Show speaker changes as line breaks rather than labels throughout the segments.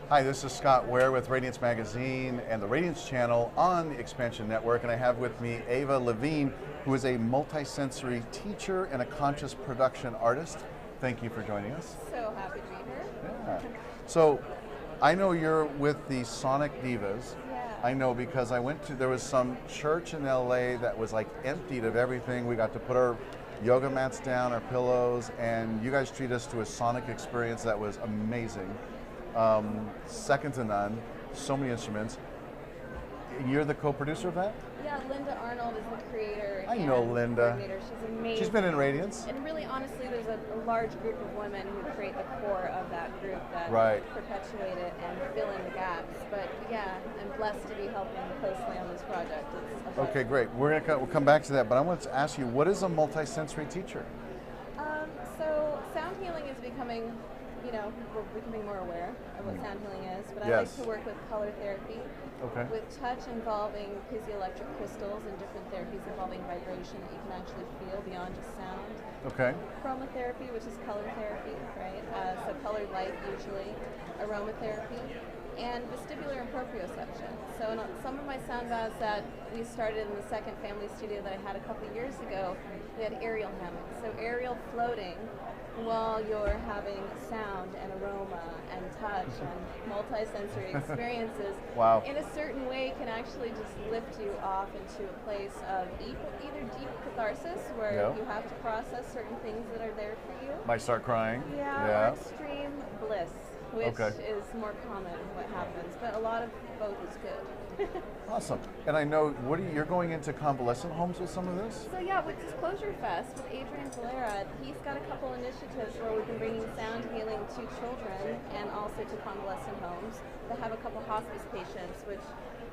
Hi, this is Scott Ware with Radiance Magazine and the Radiance channel on the Xpnsion network, and I have with me Ava Levine, who is a multisensory teacher and a conscious production artist. Thank you for joining us.
So happy to be here.
Yeah. So, I know you're with the Sonic Divas.
Yeah.
I know because there was some church in LA that was like emptied of everything. We got to put our yoga mats down, our pillows, and you guys treat us to a sonic experience that was amazing. Second to none, so many instruments. You're the co-producer of that?
Yeah, Linda Arnold is the creator.
I know Linda.
Coordinator. She's amazing.
She's been in Radiance.
And really, honestly, there's a large group of women who create the core of that group that perpetuate it and fill in the gaps. But yeah, I'm blessed to be helping closely on this project.
Okay, great. We'll come back to that, but I want to ask you, what is a multisensory teacher?
So sound healing is becoming, we're becoming more aware of what sound healing is, but I like to work with color therapy, with touch involving piezoelectric crystals and different therapies involving vibration that you can actually feel beyond just sound.
Okay.
Chromotherapy, which is color therapy, right? So colored light usually. Aromatherapy. And vestibular and proprioception. So in some of my sound baths that we started in the second family studio that I had a couple of years ago, we had aerial hammocks. So aerial floating while you're having sound and aroma and touch and multi-sensory experiences in a certain way can actually just lift you off into a place of either deep catharsis where you have to process certain things that are there for you.
Might start crying.
Or extreme bliss, which is more common what happens, but a lot of both is good.
Awesome. And I know, you're going into convalescent homes with some of this?
So yeah, with Disclosure Fest, with Adrian Valera, he's got a couple initiatives where we've been bringing sound healing to children and also to convalescent homes that have a couple hospice patients, which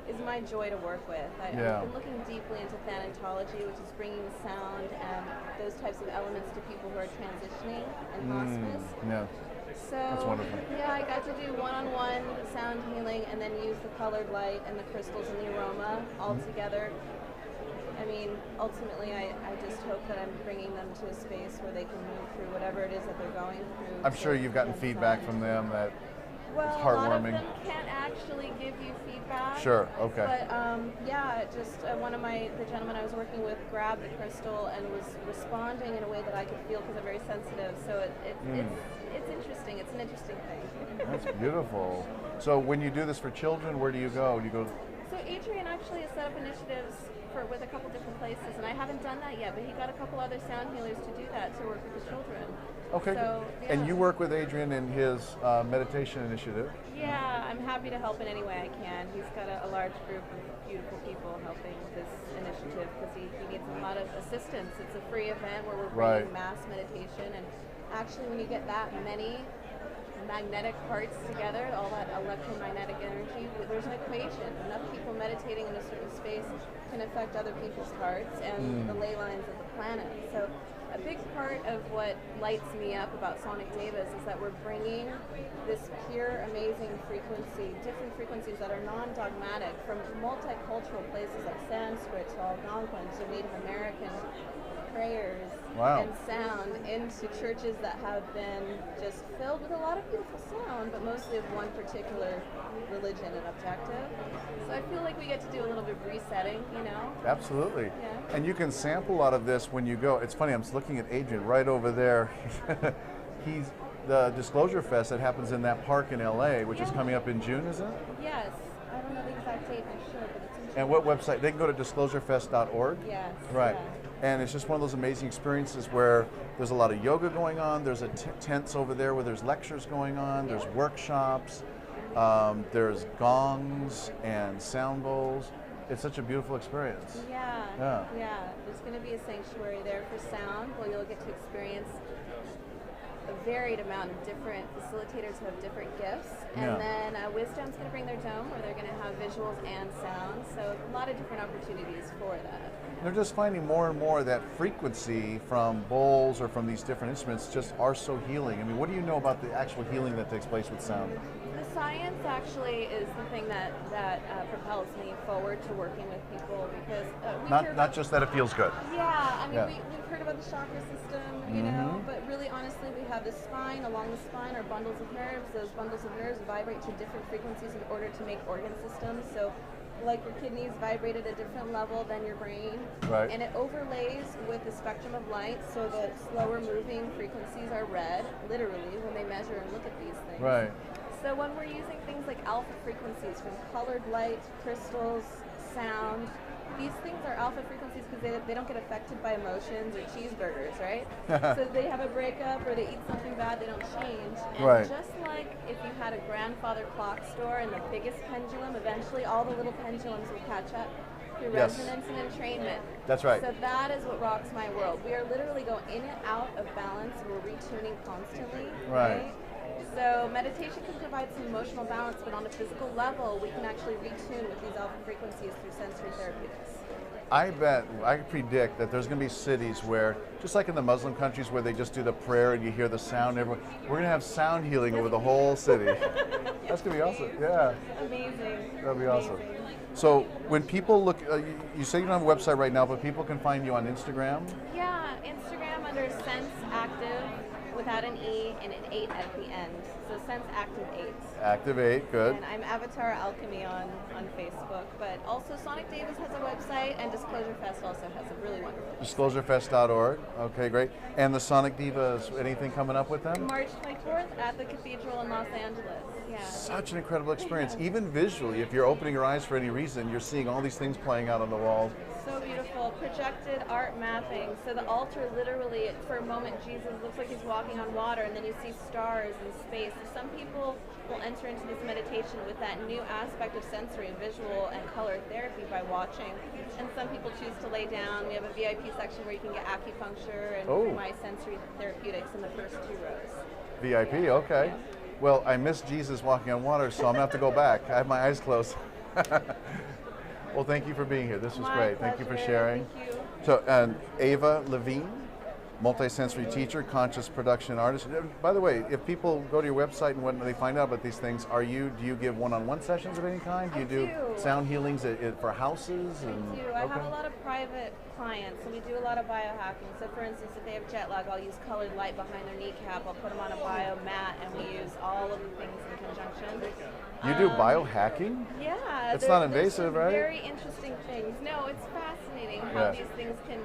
is my joy to work with. I've been looking deeply into thanatology, which is bringing sound and those types of elements to people who are transitioning in hospice.
Yeah.
So,
that's wonderful.
Yeah, I got to do one-on-one sound healing and then use the colored light and the crystals and the aroma all together. I mean, ultimately, I just hope that I'm bringing them to a space where they can move through whatever it is that they're going through.
I'm sure you've gotten feedback from them that it's heartwarming.
Well, a lot of them can't actually give you feedback.
Sure, okay.
But just one of the gentlemen I was working with grabbed the crystal and was responding in a way that I could feel because I'm very sensitive. So it's interesting. It's an interesting thing.
That's beautiful. So when you do this for children, where do you go?
So Adrian actually has set up initiatives with a couple different places, and I haven't done that yet, but he got a couple other sound healers to do that, to work with the children.
Okay.
So,
and you work with Adrian in his meditation initiative?
Yeah, I'm happy to help in any way I can. He's got a large group of beautiful people helping with this initiative because he needs a lot of assistance. It's a free event where we're bringing mass meditation, and actually when you get that many magnetic parts together, all that electromagnetic energy, there's an equation. Enough people meditating in a certain space can affect other people's hearts and the ley lines of the planet. So a big part of what lights me up about Sonic Divas is that we're bringing this pure, amazing frequency, different frequencies that are non-dogmatic from multicultural places like Sanskrit to Algonquin to Native American prayers and sound into churches that have been just filled with a lot of beautiful sound, but mostly of one particular religion and objective. So I feel like we get to do a little bit of resetting,
Absolutely.
Yeah.
And you can sample a lot of this when you go. It's funny, I'm looking at Adrian right over there. He's the Disclosure Fest that happens in that park in LA, which is coming up in June, is it?
Yes. I don't know the exact date, I'm sure, but it's in June.
And what website? They can go to disclosurefest.org?
Yes.
Right.
Yeah.
And it's just one of those amazing experiences where there's a lot of yoga going on. There's tents over there where there's lectures going on. There's workshops. There's gongs and sound bowls. It's such a beautiful experience.
Yeah. There's going to be a sanctuary there for sound where you'll get to experience a varied amount of different facilitators who have different gifts. And then Wisdom's going to bring their dome where they're going to have visuals and sound. So a lot of different opportunities for that.
They're just finding more and more that frequency from bowls or from these different instruments just are so healing. I mean, what do you know about the actual healing that takes place with sound?
The science actually is the thing that propels me forward to working with people because
not just that it feels good.
Yeah, I mean we've heard about the chakra system, you know, but really honestly we have the spine. Along the spine are bundles of nerves. Those bundles of nerves vibrate to different frequencies in order to make organ systems. So like your kidneys vibrate at a different level than your brain.
Right.
And it overlays with the spectrum of light, so the slower moving frequencies are red, literally, when they measure and look at these things.
Right.
So when we're using things like alpha frequencies from colored light, crystals, sound, these things are alpha frequencies because they don't get affected by emotions or cheeseburgers, right? So they have a breakup or they eat something bad, they don't change. And
Right.
just like if you had a grandfather clock store and the biggest pendulum, eventually all the little pendulums will catch up through
Yes.
resonance and entrainment.
That's right.
So that is what rocks my world. We are literally going in and out of balance and we're retuning constantly.
Right.
So meditation can provide some emotional balance, but on a physical level, we can actually retune with these alpha frequencies through sensory therapeutics.
I predict that there's going to be cities where, just like in the Muslim countries where they just do the prayer and you hear the sound, we're going to have sound healing over the whole city. That's going to be awesome. Yeah.
Amazing.
That'll be awesome. So when people look, you say you don't have a website right now, but people can find you on Instagram?
Yeah, Instagram under Sense Active without an E and an 8 at the end. So Sense Active 8.
Activate, good.
And I'm Avatar Alchemy on Facebook. But also Sonic Davis has a website and Disclosure Fest also has a really wonderful website.
DisclosureFest.org. Okay, great. And the Sonic Divas, anything coming up with them?
March 24th at the Cathedral in Los Angeles. Yeah.
Such an incredible experience. Even visually, if you're opening your eyes for any reason, you're seeing all these things playing out on the walls.
So beautiful. Projected art mapping. So the altar literally, for a moment, Jesus looks like he's walking on water and then you see stars and space. So some people will enter into this meditation with that new aspect of sensory, visual, and color therapy by watching. And some people choose to lay down. We have a VIP section where you can get acupuncture and my sensory therapeutics in the first 2 rows.
VIP, okay.
Yeah.
Well, I miss Jesus walking on water, so I'm going to have to go back. I have my eyes closed. Well, thank you for being here. This was great. Thank you for sharing.
Thank you.
So, Ava Levine, multisensory teacher, conscious production artist. By the way, if people go to your website and when they find out about these things, do you give one-on-one sessions of any kind? Do you do sound healings for houses?
I do. I have a lot of private clients, and we do a lot of biohacking. So for instance, if they have jet lag, I'll use colored light behind their kneecap. I'll put them on a bio mat, and we use all of the things in conjunction.
You do biohacking?
Yeah.
It's not invasive, right?
Very interesting things. No, it's fascinating how these things can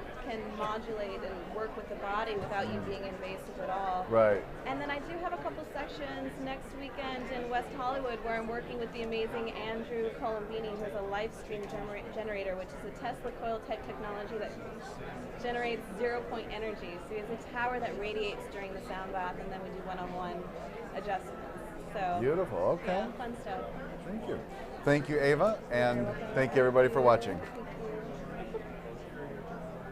modulate and work with the body without you being invasive at all.
Right.
And then I do have a couple sections next weekend in West Hollywood where I'm working with the amazing Andrew Colombini, who has a live stream generator, which is a Tesla coil type technology that generates 0-point energy. So he has a tower that radiates during the sound bath, and then we do one-on-one adjustments. So
beautiful. Okay.
Yeah, fun stuff.
Thank you. Thank you, Ava, and thank you everybody for watching.